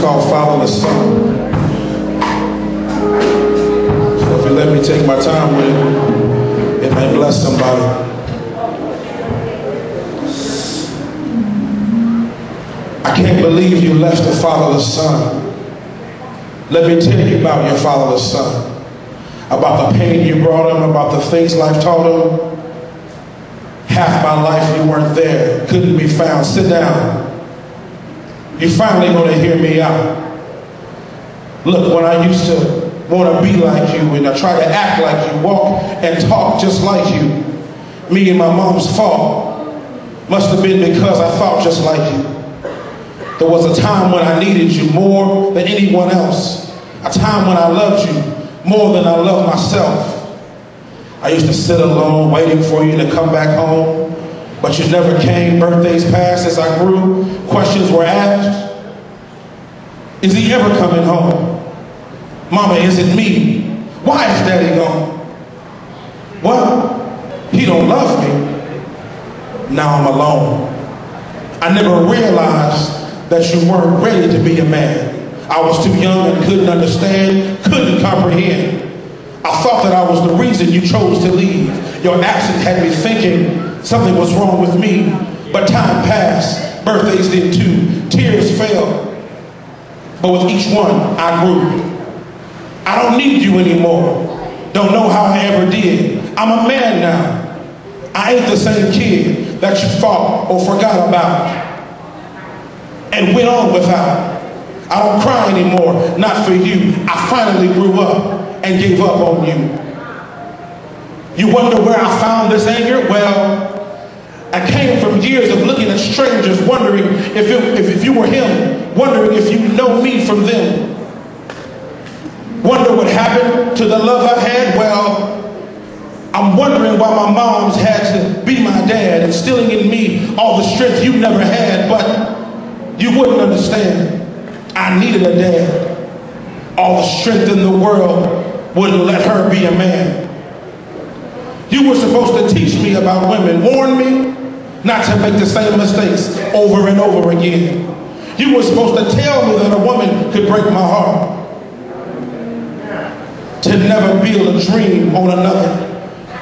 called Fatherless Son. So if you let me take my time with it, it may bless somebody. I can't believe you left a fatherless son. Let me tell you about your fatherless son, about the pain you brought him, about the things life taught him. Half my life you weren't there, couldn't be found. Sit down. You're finally going to hear me out. Look, when I used to want to be like you and I try to act like you, walk and talk just like you, me and my mom's fault must have been because I thought just like you. There was a time when I needed you more than anyone else, a time when I loved you more than I loved myself. I used to sit alone waiting for you to come back home, but you never came. Birthdays passed as I grew. Questions were asked. Is he ever coming home? Mama, is it me? Why is Daddy gone? Well, he don't love me. Now I'm alone. I never realized that you weren't ready to be a man. I was too young and couldn't understand, couldn't comprehend. I thought that I was the reason you chose to leave. Your absence had me thinking something was wrong with me. But time passed, birthdays did too, tears fell. But with each one, I grew. I don't need you anymore. Don't know how I ever did. I'm a man now. I ain't the same kid that you fought or forgot about and went on without. I don't cry anymore, not for you. I finally grew up and gave up on you. You wonder where I found this anger? Well, I came from years of looking at strangers, wondering if you were him, wondering if you know me from them. Wonder what happened to the love I had? Well, I'm wondering why my mom's had to be my dad, instilling in me all the strength you never had, but you wouldn't understand. I needed a dad. All the strength in the world wouldn't let her be a man. You were supposed to teach me about women, warn me not to make the same mistakes over and over again. You were supposed to tell me that a woman could break my heart, to never build a dream on another,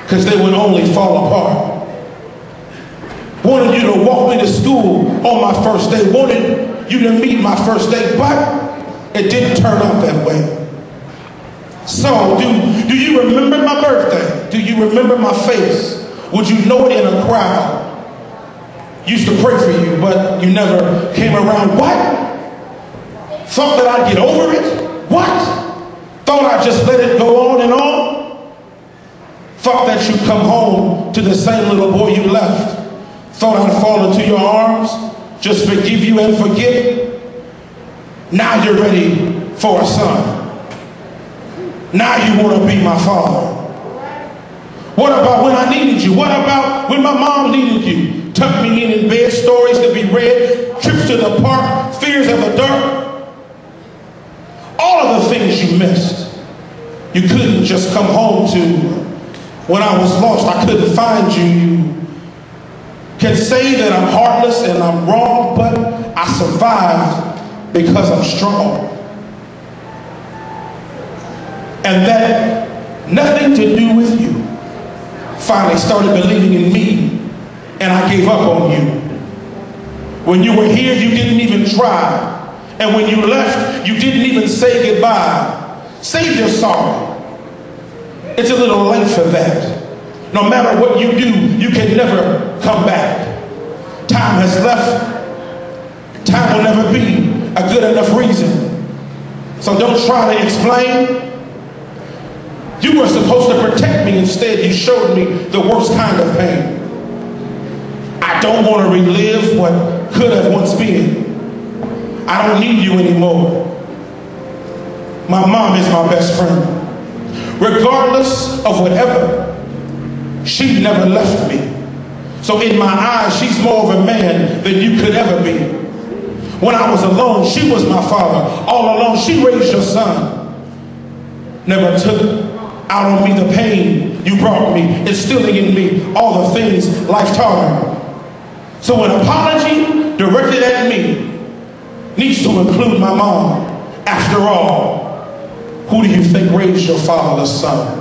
because they would only fall apart. Wanted you to walk me to school on my first day, wanted you to meet my first date, but it didn't turn out that way. So, do you remember my birthday? Do you remember my face? Would you know it in a crowd? Used to pray for you, but you never came around. What? Thought that I'd get over it? What? Thought I'd just let it go on and on? Thought that you'd come home to the same little boy you left? Thought I'd fall into your arms, just forgive you and forget? Now you're ready for a son. Now you want to be my father. What about when I needed you? What about when my mom needed you? Tuck me in bed, stories to be read, trips to the park, fears of the dark. All of the things you missed. You couldn't just come home to. When I was lost, I couldn't find you. You can say that I'm heartless and I'm wrong, but I survived because I'm strong. And that nothing to do with you. Finally started believing in me, and I gave up on you. When you were here, you didn't even try. And when you left, you didn't even say goodbye. Say you're sorry. It's a little late for that. No matter what you do, you can never come back. Time has left. Time will never be a good enough reason. So don't try to explain. You were supposed to protect me. Instead, you showed me the worst kind of pain. I don't want to relive what could have once been. I don't need you anymore. My mom is my best friend. Regardless of whatever, she never left me. So in my eyes, she's more of a man than you could ever be. When I was alone, she was my father. All alone, she raised your son. Never took out on me the pain you brought me, instilling in me all the things life taught her. So an apology directed at me needs to include my mom. After all, who do you think raised your fatherless son?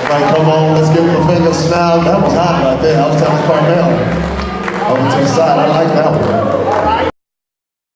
Right, come on, let's give him a fingers now. That was hot right there. I was telling Carmel over to the side. I like that one.